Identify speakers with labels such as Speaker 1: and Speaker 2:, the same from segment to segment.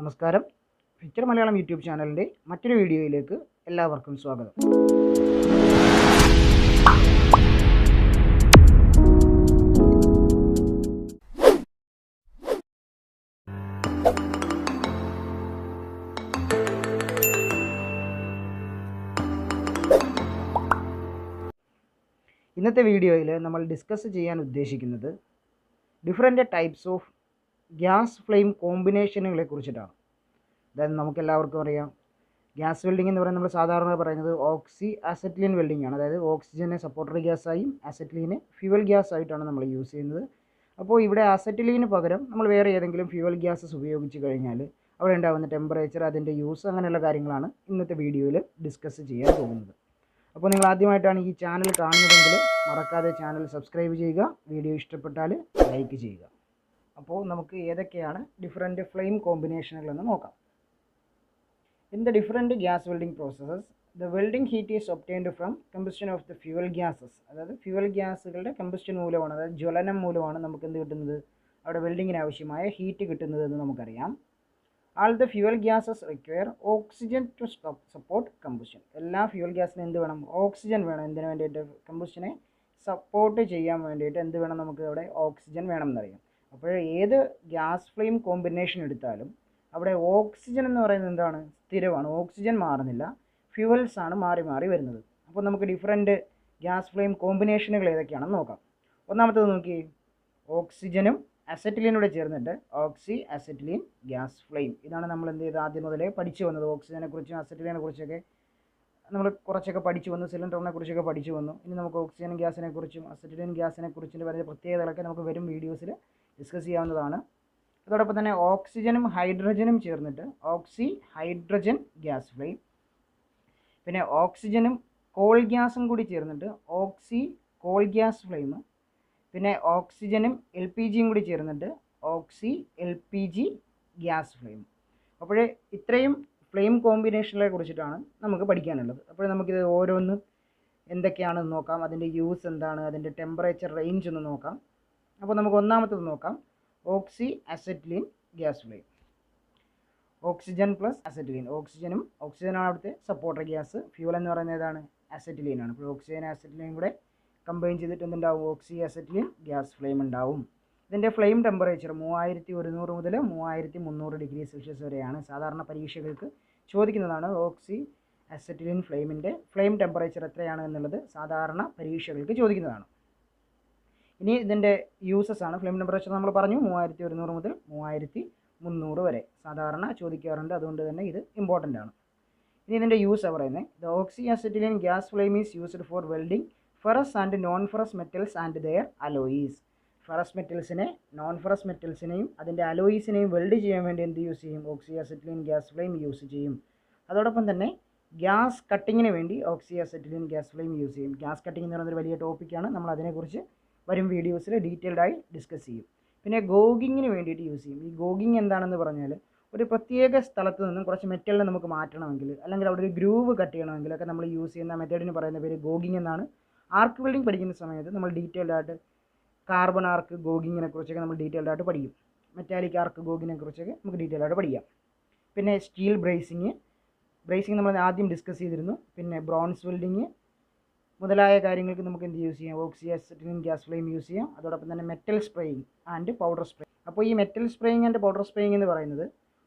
Speaker 1: നമസ്കാരം. Picture Malayalam YouTube ചാനലിൻ്റെ മറ്റൊരു വീഡിയോയിലേക്ക് എല്ലാവർക്കും സ്വാഗതം. ഇന്നത്തെ വീഡിയോയിൽ നമ്മൾ ഡിസ്കസ് ചെയ്യാൻ ഉദ്ദേശിക്കുന്നത് different types of gas flame കോമ്പിനേഷനുകളെ കുറിച്ചിട്ടാണ്. അതായത് നമുക്കെല്ലാവർക്കും അറിയാം, ഗ്യാസ് വെൽഡിംഗ് എന്ന് പറയുന്നത് നമ്മൾ സാധാരണ പറയുന്നത് ഓക്സി അസറ്റിലിൻ വെൽഡിംഗ് ആണ്. അതായത് ഓക്സിജനെ സപ്പോർട്ടറി ഗ്യാസായും അസറ്റിലിനെ ഫ്യൂവൽ ഗ്യാസ് ആയിട്ടാണ് നമ്മൾ യൂസ് ചെയ്യുന്നത്. അപ്പോൾ ഇവിടെ അസറ്റിലിന് പകരം നമ്മൾ വേറെ ഏതെങ്കിലും ഫ്യൂവൽ ഗ്യാസസ് ഉപയോഗിച്ച് കഴിഞ്ഞാൽ അവിടെ ഉണ്ടാകുന്ന ടെമ്പറേച്ചർ, അതിൻ്റെ യൂസ്, അങ്ങനെയുള്ള കാര്യങ്ങളാണ് ഇന്നത്തെ വീഡിയോയിൽ ഡിസ്കസ് ചെയ്യാൻ പോകുന്നത്. അപ്പോൾ നിങ്ങൾ ആദ്യമായിട്ടാണ് ഈ ചാനൽ കാണുന്നതെങ്കിൽ മറക്കാതെ ചാനൽ സബ്സ്ക്രൈബ് ചെയ്യുക, വീഡിയോ ഇഷ്ടപ്പെട്ടാൽ ലൈക്ക് ചെയ്യുക. അപ്പോൾ നമുക്ക് ഏതൊക്കെയാണ് ഡിഫറെൻറ്റ് ഫ്ലെയിം കോമ്പിനേഷനുകളെന്ന് നോക്കാം. In the different gas welding processes, the welding heat is obtained from combustion of the fuel gases. അതായത് ഫ്യൂവൽ ഗ്യാസുകളുടെ കമ്പസ്റ്റൻ മൂലമാണ്, അതായത് ജ്വലനം മൂലമാണ് നമുക്ക് എന്ത് കിട്ടുന്നത്, അവിടെ വെൽഡിങ്ങിന് ആവശ്യമായ ഹീറ്റ് കിട്ടുന്നത് എന്ന് നമുക്കറിയാം. All the fuel gases require oxygen to support combustion. എല്ലാ ഫ്യൂവൽ ഗ്യാസിനും എന്ത് വേണം? ഓക്സിജൻ വേണം. എന്തിനു വേണ്ടിയിട്ട്? കമ്പസ്റ്റനെ സപ്പോർട്ട് ചെയ്യാൻ വേണ്ടിയിട്ട് എന്ത് വേണം? നമുക്ക് അവിടെ ഓക്സിജൻ വേണം എന്നറിയാം. അപ്പോൾ ഏത് ഗ്യാസ് ഫ്ലെയിം കോമ്പിനേഷൻ എടുത്താലും അവിടെ ഓക്സിജൻ എന്ന് പറയുന്നത് എന്താണ്? സ്ഥിരമാണ്. ഓക്സിജൻ മാറുന്നില്ല, ഫ്യൂവൽസ് ആണ് മാറി മാറി വരുന്നത്. അപ്പോൾ നമുക്ക് ഡിഫറെൻറ്റ് ഗ്യാസ് ഫ്ലെയിം കോമ്പിനേഷനുകൾ ഏതൊക്കെയാണെന്ന് നോക്കാം. ഒന്നാമത്തേത് നോക്കി, ഓക്സിജനും അസറ്റിലിനൂടെ ചേർന്നിട്ട് ഓക്സി അസറ്റിലിൻ ഗ്യാസ് ഫ്ലെയിം. ഇതാണ് നമ്മൾ എന്ത് ചെയ്ത് ആദ്യം മുതലേ പഠിച്ചു വന്നത്. ഓക്സിജനെ കുറിച്ചും അസറ്റിലിനെ കുറിച്ചൊക്കെ നമ്മൾ കുറച്ചൊക്കെ പഠിച്ചു വന്നു, സിലിണ്ടറിനെ കുറിച്ചൊക്കെ പഠിച്ചു വന്നു. ഇനി നമുക്ക് ഓക്സിജൻ ഗ്യാസിനെ കുറിച്ചും അസറ്റിലിൻ ഗ്യാസിനെ കുറിച്ചിട്ട് വരുന്ന പ്രത്യേകതകളൊക്കെ നമുക്ക് വരും വീഡിയോസിൽ ഡിസ്കസ് ചെയ്യാവുന്നതാണ്. അതോടൊപ്പം തന്നെ ഓക്സിജനും ഹൈഡ്രജനും ചേർന്നിട്ട് ഓക്സി ഹൈഡ്രജൻ ഗ്യാസ് ഫ്ലെയിം. പിന്നെ ഓക്സിജനും കോൾ ഗ്യാസും കൂടി ചേർന്നിട്ട് ഓക്സി കോൾ ഗ്യാസ് ഫ്ലെയിം. പിന്നെ ഓക്സിജനും എൽ പി ജിയും കൂടി ചേർന്നിട്ട് oxy L P G gas flame. അപ്പോൾ ഇത്രയും ഫ്ലെയിം കോമ്പിനേഷനെ കുറിച്ചിട്ടാണ് നമുക്ക് പഠിക്കാനുള്ളത്. അപ്പോൾ നമുക്കിത് ഓരോന്നും എന്തൊക്കെയാണെന്ന് നോക്കാം, അതിൻ്റെ യൂസ് എന്താണ്, അതിൻ്റെ ടെമ്പറേച്ചർ റേഞ്ച് ഒന്ന് നോക്കാം. അപ്പോൾ നമുക്ക് ഒന്നാമത്തത് നോക്കാം, oxy acetylene gas flame. Oxygen plus acetylene. ഓക്സിജനാണ് അവിടുത്തെ സപ്പോർട്ടർ ഗ്യാസ്. ഫ്യൂവൽ എന്ന് പറയുന്നത് ഏതാണ്? അസറ്റിലിനാണ്. അപ്പോൾ ഓക്സിജൻ അസറ്റിലിനും കൂടെ കമ്പൈൻ ചെയ്തിട്ട് എന്തുണ്ടാവും? ഓക്സി അസറ്റിലിൻ ഗ്യാസ് ഫ്ലെയിം ഉണ്ടാവും. ഇതിൻ്റെ ഫ്ലെയിം ടെമ്പറേച്ചർ 3100 മുതൽ 3300 ഡിഗ്രി സെൽഷ്യസ് വരെയാണ്. സാധാരണ പരീക്ഷകൾക്ക് ചോദിക്കുന്നതാണ് ഓക്സി അസറ്റിലിൻ ഫ്ലെയിമിൻ്റെ ഫ്ലെയിം ടെമ്പറേച്ചർ എത്രയാണ് എന്നുള്ളത് സാധാരണ പരീക്ഷകൾക്ക് ചോദിക്കുന്നതാണ്. ഇനി ഇതിൻ്റെ യൂസസ് ആണ്. ഫ്ലെയിം ടെമ്പറേച്ചർ നമ്മൾ പറഞ്ഞു 3100 മുതൽ 3300 വരെ സാധാരണ ചോദിക്കാറുണ്ട്, അതുകൊണ്ട് തന്നെ ഇത് ഇമ്പോർട്ടൻ്റ് ആണ്. ഇനി ഇതിൻ്റെ യൂസ് പറയുന്നത്, the oxy acetylene gas flame is used for welding ferrous and non ferrous metals and their alloys. Ferrous മെറ്റൽസിനെ, നോൺ ഫെറസ് മെറ്റൽസിനെയും അതിൻ്റെ അലോയീസിനെയും വെൽഡ് ചെയ്യാൻ വേണ്ടി എന്ത് യൂസ് ചെയ്യും? Oxy acetylene gas flame use ചെയ്യും. അതോടൊപ്പം തന്നെ ഗ്യാസ് കട്ടിങ്ങിന് വേണ്ടി oxy acetylene gas flame use ചെയ്യും. ഗ്യാസ് കട്ടിംഗ് എന്ന് പറയുന്നൊരു വലിയ ടോപ്പിക്കാണ്, നമ്മൾ അതിനെക്കുറിച്ച് വരും വീഡിയോസിൽ ഡീറ്റെയിൽഡായി ഡിസ്കസ് ചെയ്യും. പിന്നെ ഗോഗിങ്ങിന് വേണ്ടിയിട്ട് യൂസ് ചെയ്യും. ഈ ഗോഗിങ് എന്താണെന്ന് പറഞ്ഞാൽ, ഒരു പ്രത്യേക സ്ഥലത്ത് നിന്നും കുറച്ച് മെറ്റലിനെ നമുക്ക് മാറ്റണമെങ്കിൽ, അല്ലെങ്കിൽ അവിടെ ഒരു ഗ്രൂവ് കട്ട് ചെയ്യണമെങ്കിലൊക്കെ നമ്മൾ യൂസ് ചെയ്യുന്ന മെത്തേഡിന് പറയുന്ന പേര് ഗോഗിങ് എന്നാണ്. ആർക്ക് വെൽഡിംഗ് പഠിക്കുന്ന സമയത്ത് നമ്മൾ ഡീറ്റെയിൽഡായിട്ട് കാർബൺ ആർക്ക് ഗോഗിങ്ങിനെ കുറിച്ചൊക്കെ നമ്മൾ ഡീറ്റെയിൽഡായിട്ട് പഠിക്കും. മെറ്റാലിക് ആർക്ക് ഗോഗിങ്ങിനെ കുറിച്ചൊക്കെ നമുക്ക് ഡീറ്റെയിൽഡായിട്ട് പഠിക്കാം. പിന്നെ സ്റ്റീൽ ബ്രേസിങ് നമ്മൾ ആദ്യം ഡിസ്കസ് ചെയ്തിരുന്നു. പിന്നെ ബ്രോൺസ് വെൽഡിങ് മുതലായ കാര്യങ്ങൾക്ക് നമുക്ക് എന്ത് യൂസ് ചെയ്യാം? ഓക്സി അസറ്റിലിൻ ഗ്യാസ് ഫ്ലെയിം യൂസ് ചെയ്യാം. അതോടൊപ്പം തന്നെ metal spraying and powder spray. അപ്പോൾ ഈ metal spraying and powder spraying എന്ന് പറയുന്നത്,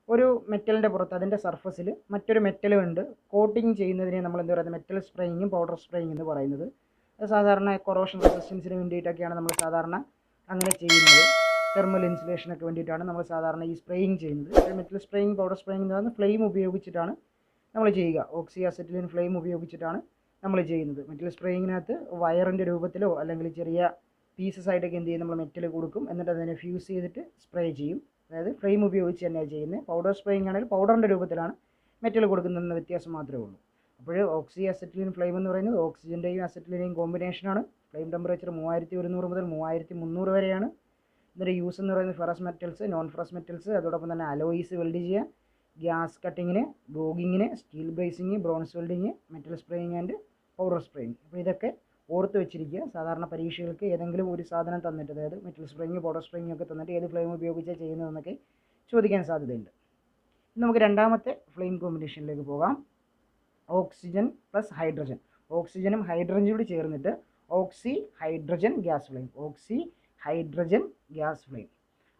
Speaker 1: ഒരു മെറ്റലിൻ്റെ പുറത്ത് അതിൻ്റെ സർഫസിൽ മറ്റൊരു മെറ്റൽ കൊണ്ട് കോട്ടിങ് ചെയ്യുന്നതിനെ നമ്മൾ എന്ത് പറയുന്നത്? മെറ്റൽ സ്പ്രേയിങ്ങും പൗഡർ സ്പ്രേയിങ് എന്ന് പറയുന്നത്. അത് സാധാരണ കൊറോഷൻ റെസിസ്റ്റൻസിന് വേണ്ടിയിട്ടൊക്കെയാണ് നമ്മൾ സാധാരണ അങ്ങനെ ചെയ്യുന്നത്. തെർമൽ ഇൻസുലേഷനൊക്കെ വേണ്ടിയിട്ടാണ് നമ്മൾ സാധാരണ ഈ സ്പ്രേയിങ് ചെയ്യുന്നത്. മെറ്റൽ സ്പ്രേയിങ്, പൗഡർ സ്പ്രേയിങ് എന്ന് പറയുന്നത് ഫ്ലെയിം ഉപയോഗിച്ചിട്ടാണ് നമ്മൾ ചെയ്യുക. ഓക്സി അസറ്റിലിൻ ഫ്ലെയിം ഉപയോഗിച്ചിട്ടാണ് നമ്മൾ ചെയ്യുന്നത്. മെറ്റൽ സ്പ്രേയിങ്ങിനകത്ത് വയറിൻ്റെ രൂപത്തിലോ അല്ലെങ്കിൽ ചെറിയ പീസസ് ആയിട്ടൊക്കെ എന്ത് ചെയ്യും? നമ്മൾ മെറ്റൽ കൊടുക്കും, എന്നിട്ട് അതിനെ ഫ്യൂസ് ചെയ്തിട്ട് സ്പ്രേ ചെയ്യും. അതായത് ഫ്ലെയിം ഉപയോഗിച്ച് തന്നെയാണ് ചെയ്യുന്നത്. പൗഡർ സ്പ്രേയിങ് ആണെങ്കിൽ പൗഡറിൻ്റെ രൂപത്തിലാണ് മെറ്റൽ കൊടുക്കുന്നതെന്ന വ്യത്യാസം മാത്രമേ ഉള്ളൂ. അപ്പോൾ ഓക്സി അസറ്റിലിൻ ഫ്ലെയിം എന്ന് പറയുന്നത് ഓക്സിജൻ്റെയും അസറ്റിലിൻ്റെയും കോമ്പിനേഷനാണ്. ഫ്ലെയിം ടെമ്പറേച്ചർ 3100 മുതൽ 3300 വരെയാണ്. ഇതിൻ്റെ യൂസ് എന്ന് പറയുന്നത് ferrous metals, non ferrous metals, അതോടൊപ്പം തന്നെ അലോയീസ് വെൽഡ് ചെയ്യുക, ഗ്യാസ് കട്ടിങ്ങിന്, ഗോഗിങ്ങിന്, steel brazing, bronze welding, metal spraying and powder spraying. അപ്പോൾ ഇതൊക്കെ ഓർത്ത് വെച്ചിരിക്കുക. സാധാരണ പരീക്ഷകൾക്ക് ഏതെങ്കിലും ഒരു സാധനം തന്നിട്ട്, അതായത് മെറ്റൽ സ്പ്രേയിങ്, പൗഡർ സ്പ്രേയിങ് ഒക്കെ തന്നിട്ട് ഏത് ഫ്ലെയിം ഉപയോഗിച്ചാണ് ചെയ്യുന്നതെന്നൊക്കെ ചോദിക്കാൻ സാധ്യതയുണ്ട്. നമുക്ക് രണ്ടാമത്തെ ഫ്ലെയിം കോമ്പിനേഷനിലേക്ക് പോകാം. Oxygen plus hydrogen. ഓക്സിജനും ഹൈഡ്രജനും കൂടി ചേർന്നിട്ട് ഓക്സി ഹൈഡ്രജൻ ഗ്യാസ് ഫ്ലെയിം. ഓക്സി ഹൈഡ്രജൻ ഗ്യാസ് ഫ്ലെയിം.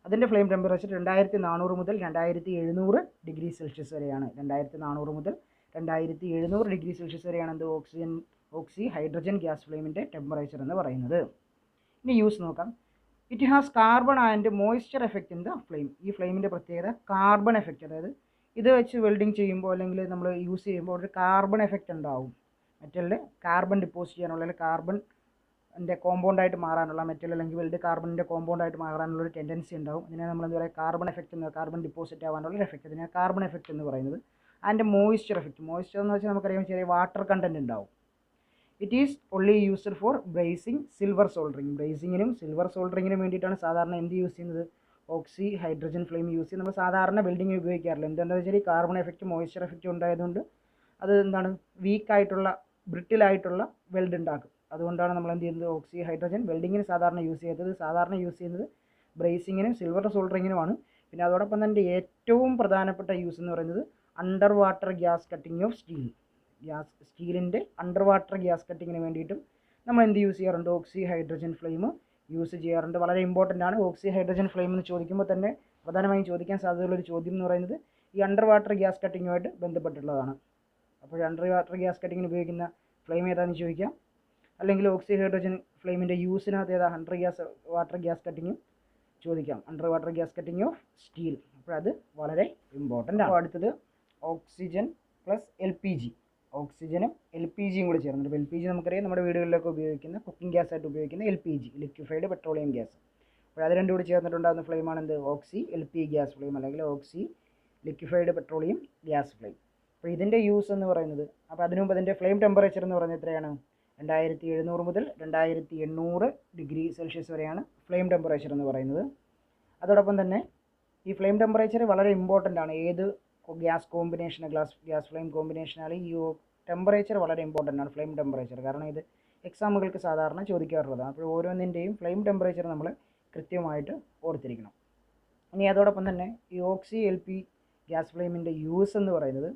Speaker 1: അതിൻ്റെ ഫ്ലെയിം ടെമ്പറേച്ചർ 2400 മുതൽ 2700 ഡിഗ്രി സെൽഷ്യസ് വരെയാണ്. 2400 മുതൽ 2700 ഡിഗ്രി സെൽഷ്യസ് വരെയാണ് എന്ത് ഓക്സി ഹൈഡ്രജൻ ഗ്യാസ് ഫ്ലെയിമിൻ്റെ ടെമ്പറേച്ചർ എന്ന് പറയുന്നത്. ഇനി യൂസ് നോക്കാം. It has carbon and moisture effect in the flame. ഈ ഫ്ലെയിമിൻ്റെ പ്രത്യേകത കാർബൺ എഫക്റ്റ്, അതായത് ഇത് വെച്ച് വെൽഡിങ് ചെയ്യുമ്പോൾ അല്ലെങ്കിൽ നമ്മൾ യൂസ് ചെയ്യുമ്പോൾ ഒരു കാർബൺ എഫക്റ്റ് ഉണ്ടാവും. മെറ്റലിൽ കാർബൺ ഡിപ്പോസിറ്റ് ചെയ്യാനുള്ള അല്ലെങ്കിൽ കാർബണിൻ്റെ കോമ്പൗണ്ടായിട്ട് മാറാനുള്ള, മെറ്റൽ അല്ലെങ്കിൽ വെൽഡ് കാർബണിൻ്റെ കോമ്പൗണ്ടായിട്ട് മാറാനുള്ള ഒരു ടെൻഡൻസി ഉണ്ടാവും. അതിനെ നമ്മൾ എന്താ പറയുക, കാർബൺ എഫക്റ്റ് എന്ന്, കാർബൺ ഡിപ്പോസിറ്റ് ആവാനുള്ള ഒരു എഫക്റ്റ്, അതിനെ കാർബൺ എഫക്റ്റ് എന്ന് പറയുന്നത്. And moisture effect. മോയ്സ്ചർ എന്ന് വെച്ചാൽ നമുക്കറിയാം ചെറിയ വാട്ടർ കണ്ടൻറ്റ് ഉണ്ടാവും. It is only used for brazing, silver soldering. ബ്രേസിങ്ങിനും സിൽവർ സോൾഡറിങ്ങിനും വേണ്ടിയിട്ടാണ് സാധാരണ എന്ത് യൂസ് ചെയ്യുന്നത്, ഓക്സി ഹൈഡ്രജൻ ഫ്ലെയിം യൂസ് ചെയ്ത് നമ്മൾ സാധാരണ വെൽഡിങ് ഉപയോഗിക്കാറില്ല. എന്താണെന്ന് വെച്ചാൽ ഈ കാർബൺ എഫക്റ്റ് മോയ്സ്ചർ എഫക്റ്റ് ഉണ്ടായതുകൊണ്ട് അത് എന്താണ്, വീക്കായിട്ടുള്ള ബ്രിട്ടിലായിട്ടുള്ള വെൽഡ് ഉണ്ടാക്കും. അതുകൊണ്ടാണ് നമ്മൾ എന്ത് ചെയ്യുന്നത്, ഓക്സി ഹൈഡ്രജൻ വെൽഡിങ്ങിന് സാധാരണ യൂസ് ചെയ്തത്. സാധാരണ യൂസ് ചെയ്യുന്നത് ബ്രേസിങ്ങിനും സിൽവർ സോൾഡറിങ്ങിനുമാണ്. പിന്നെ അതോടൊപ്പം തന്നെ ഏറ്റവും പ്രധാനപ്പെട്ട യൂസ് എന്ന് പറയുന്നത് under water gas cutting of steel. സ്റ്റീലിൻ്റെ അണ്ടർ വാട്ടർ ഗ്യാസ് കട്ടിങ്ങിന് വേണ്ടിയിട്ടും നമ്മൾ എന്ത് യൂസ് ചെയ്യാറുണ്ട്, ഓക്സി ഹൈഡ്രജൻ ഫ്ലെയിം യൂസ് ചെയ്യാറുണ്ട്. വളരെ ഇമ്പോർട്ടൻ്റ് ആണ്. ഓക്സി ഹൈഡ്രജൻ ഫ്ലെയിം എന്ന് ചോദിക്കുമ്പോൾ തന്നെ പ്രധാനമായും ചോദിക്കാൻ സാധ്യതയുള്ളൊരു ചോദ്യം എന്ന് പറയുന്നത് ഈ അണ്ടർ വാട്ടർ ഗ്യാസ് കട്ടിങ്ങുമായിട്ട് ബന്ധപ്പെട്ടുള്ളതാണ്. അപ്പോൾ അണ്ടർ വാട്ടർ ഗ്യാസ് കട്ടിങ്ങിന് ഉപയോഗിക്കുന്ന ഫ്ലെയിം ഏതാണെന്ന് ചോദിക്കാം. അല്ലെങ്കിൽ ഓക്സി ഹൈഡ്രജൻ ഫ്ലെയിമിൻ്റെ യൂസിനകത്ത് ഏതാ, വാട്ടർ ഗ്യാസ് കട്ടിങ്ങും ചോദിക്കാം. Under water gas cutting of steel. അപ്പോൾ അത് വളരെ ഇമ്പോർട്ടൻ്റ് ആണ്. അപ്പോൾ അടുത്തത് ഓക്സിജൻ പ്ലസ് LPG. ഓക്സിജനും LPGയും കൂടി ചേർന്നിട്ട്, LPG നമുക്കറിയാം നമ്മുടെ വീടുകളിലൊക്കെ ഉപയോഗിക്കുന്ന കുക്കിംഗ് ഗ്യാസ് ആയിട്ട് ഉപയോഗിക്കുന്ന LPG, ലിക്വിഫൈഡ് പെട്രോളിയം ഗ്യാസ്. അപ്പോൾ അത് രണ്ടും കൂടി ചേർന്നിട്ടുണ്ടാകുന്ന ഫ്ലെയിമാണ് എന്ത്, ഓക്സി LP ഗ്യാസ് ഫ്ലെയിം അല്ലെങ്കിൽ ഓക്സി ലിക്വിഫൈഡ് പെട്രോളിയം ഗ്യാസ് ഫ്ലെയിം. അപ്പോൾ ഇതിൻ്റെ യൂസ് എന്ന് പറയുന്നത്, അപ്പോൾ അതിനു മുമ്പ് അതിൻ്റെ ഫ്ലെയിം ടെമ്പറേച്ചർ എന്ന് പറയുന്നത് എത്രയാണ്, 2700 മുതൽ 2800 ഡിഗ്രി സെൽഷ്യസ് വരെയാണ് ഫ്ലെയിം ടെമ്പറേച്ചർ എന്ന് പറയുന്നത്. അതോടൊപ്പം തന്നെ ഈ ഫ്ലെയിം ടെമ്പറേച്ചർ വളരെ ഇമ്പോർട്ടൻ്റ് ആണ്. ഏത് ഗ്യാസ് കോമ്പിനേഷൻ, ഗ്യാസ് ഫ്ലെയിം കോമ്പിനേഷനാണ് ഈ ടെമ്പറേച്ചർ വളരെ ഇമ്പോർട്ടൻ്റ് ആണ്, ഫ്ലെയിം ടെമ്പറേച്ചർ. കാരണം ഇത് എക്സാമുകൾക്ക് സാധാരണ ചോദിക്കാറുള്ളതാണ്. അപ്പോൾ ഓരോന്നിൻ്റെയും ഫ്ലെയിം ടെമ്പറേച്ചർ നമ്മൾ കൃത്യമായിട്ട് ഓർത്തിരിക്കണം. ഇനി അതോടൊപ്പം തന്നെ ഈ ഓക്സി LP ഗ്യാസ് ഫ്ലെയിമിൻ്റെ യൂസ് എന്ന് പറയുന്നത്,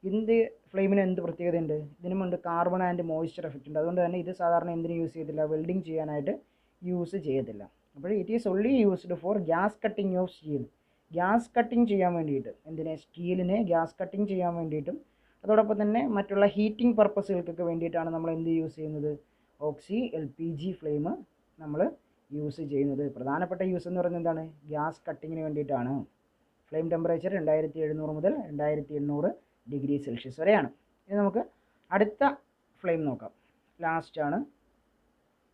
Speaker 1: ഇതിൻ്റെ ഫ്ലെയിമിന് എന്ത് പ്രത്യേകതയുണ്ട്, ഇതിനുമുണ്ട് കാർബൺ ആൻഡ് മോയ്സ്ചർ എഫക്റ്റ് ഉണ്ട്. അതുകൊണ്ട് തന്നെ ഇത് സാധാരണ എന്തിനു യൂസ് ചെയ്യത്തില്ല, വെൽഡിങ് ചെയ്യാനായിട്ട് യൂസ് ചെയ്യത്തില്ല. അപ്പോൾ it is only used four gas cutting of steel. Gas cutting ചെയ്യാൻ വേണ്ടിയിട്ട്, എന്തിനെ, സ്റ്റീലിനെ ഗ്യാസ് കട്ടിങ് ചെയ്യാൻ വേണ്ടിയിട്ടും അതോടൊപ്പം തന്നെ മറ്റുള്ള ഹീറ്റിംഗ് പർപ്പസുകൾക്കൊക്കെ വേണ്ടിയിട്ടാണ് നമ്മൾ എന്ത് യൂസ് ചെയ്യുന്നത്, ഓക്സി LPG ഫ്ലെയിം നമ്മൾ യൂസ് ചെയ്യുന്നത്. പ്രധാനപ്പെട്ട യൂസ് എന്ന് പറയുന്നത് എന്താണ്, ഗ്യാസ് കട്ടിങ്ങിന് വേണ്ടിയിട്ടാണ്. ഫ്ലെയിം ടെമ്പറേച്ചർ 2700 മുതൽ 2800 ഡിഗ്രി സെൽഷ്യസ് വരെയാണ്. ഇനി നമുക്ക് അടുത്ത ഫ്ലെയിം നോക്കാം. ലാസ്റ്റാണ്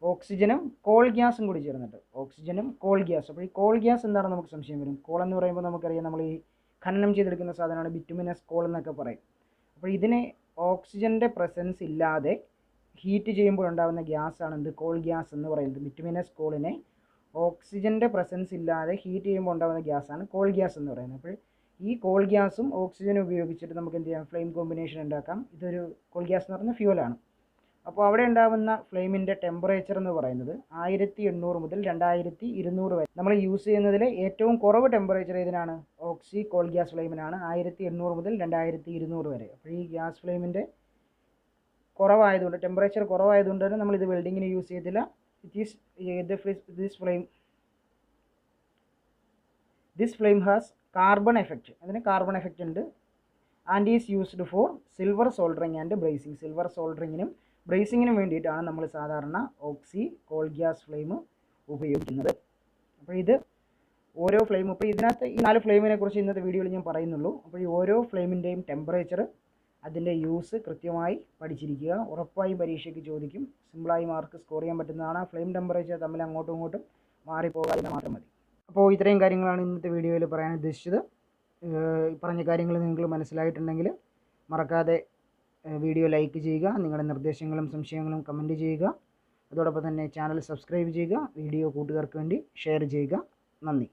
Speaker 1: ഓക്സിജനും കോൾ ഗ്യാസും കൂടി ചേർന്നിട്ട്, ഓക്സിജനും കോൾ ഗ്യാസ്. അപ്പോൾ ഈ കോൾ ഗ്യാസ് എന്താണെന്ന് നമുക്ക് സംശയം വരും. കോൾ എന്ന് പറയുമ്പോൾ നമുക്കറിയാം, നമ്മൾ ഈ ഖനനം ചെയ്തെടുക്കുന്ന സാധനമാണ് ബിറ്റുമിനസ് കോൾ എന്നൊക്കെ പറയും. അപ്പോൾ ഇതിനെ ഓക്സിജൻ്റെ പ്രസൻസ് ഇല്ലാതെ ഹീറ്റ് ചെയ്യുമ്പോൾ ഉണ്ടാകുന്ന ഗ്യാസാണ് എന്ത്, കോൾ ഗ്യാസ് എന്ന് പറയുന്നത്. ബിറ്റുമിനസ് കോളിനെ ഓക്സിജൻ്റെ പ്രസൻസ് ഇല്ലാതെ ഹീറ്റ് ചെയ്യുമ്പോൾ ഉണ്ടാകുന്ന ഗ്യാസാണ് കോൾ ഗ്യാസ് എന്ന് പറയുന്നത്. അപ്പോൾ ഈ കോൾ ഗ്യാസും ഓക്സിജനും ഉപയോഗിച്ചിട്ട് നമുക്ക് എന്ത് ചെയ്യാം, ഫ്ലെയിം കോമ്പിനേഷൻ ഉണ്ടാക്കാം. ഇതൊരു കോൾ ഗ്യാസ് എന്ന് പറയുന്ന ഫ്യൂവലാണ്. അപ്പോൾ അവിടെ ഉണ്ടാകുന്ന ഫ്ലെയിമിൻ്റെ ടെമ്പറേച്ചർ എന്ന് പറയുന്നത് 1800 മുതൽ 2200 വരെ. നമ്മൾ യൂസ് ചെയ്യുന്നതിൽ ഏറ്റവും കുറവ് ടെമ്പറേച്ചർ ഏതിനാണ്, ഓക്സി കോൾ ഗ്യാസ് ഫ്ലെയിമിനാണ്. 1800 മുതൽ 2200 വരെ. അപ്പോൾ ഈ ഗ്യാസ് ഫ്ലെയിമിൻ്റെ കുറവായതുകൊണ്ട്, ടെമ്പറേച്ചർ കുറവായതുകൊണ്ട് തന്നെ നമ്മളിത് വെൽഡിങ്ങിന് യൂസ് ചെയ്തില്ല. This flame has carbon effect. അതിന് കാർബൺ എഫക്റ്റ് ഉണ്ട്. And is used for silver soldering and brazing. സിൽവർ സോൾഡറിങ്ങിനും ബ്രേസിങ്ങിനും വേണ്ടിയിട്ടാണ് നമ്മൾ സാധാരണ ഓക്സി കോൾ ഗ്യാസ് ഫ്ലെയിം ഉപയോഗിക്കുന്നത്. അപ്പോൾ ഇത് ഓരോ ഫ്ലെയിമും, ഇപ്പോൾ ഇതിനകത്ത് ഈ 4 ഫ്ലെയിമിനെ കുറിച്ച് ഇന്നത്തെ വീഡിയോയിൽ ഞാൻ പറയുന്നുള്ളൂ. അപ്പോൾ ഈ ഓരോ ഫ്ലെയിമിൻ്റെയും ടെമ്പറേച്ചർ, അതിൻ്റെ യൂസ് കൃത്യമായി പഠിച്ചിരിക്കുക. ഉറപ്പായും പരീക്ഷയ്ക്ക് ചോദിക്കും. സിമ്പിളായി മാർക്ക് സ്കോർ ചെയ്യാൻ പറ്റുന്നതാണ്. ഫ്ലെയിം ടെമ്പറേച്ചർ തമ്മിൽ അങ്ങോട്ടും ഇങ്ങോട്ടും മാറിപ്പോകാതെ മാത്രം മതി. അപ്പോൾ ഇത്രയും കാര്യങ്ങളാണ് ഇന്നത്തെ വീഡിയോയിൽ പറയാൻ ഉദ്ദേശിച്ചത്. പറഞ്ഞ കാര്യങ്ങൾ നിങ്ങൾക്ക് മനസ്സിലായിട്ടുണ്ടെങ്കിൽ മറക്കാതെ വീഡിയോ ലൈക്ക് ചെയ്യുക. നിങ്ങളുടെ നിർദ്ദേശങ്ങളും സംശയങ്ങളും കമൻറ്റ് ചെയ്യുക. അതോടൊപ്പം തന്നെ ചാനൽ സബ്സ്ക്രൈബ് ചെയ്യുക. വീഡിയോ കൂട്ടുകാർക്ക് വേണ്ടി ഷെയർ ചെയ്യുക. നന്ദി.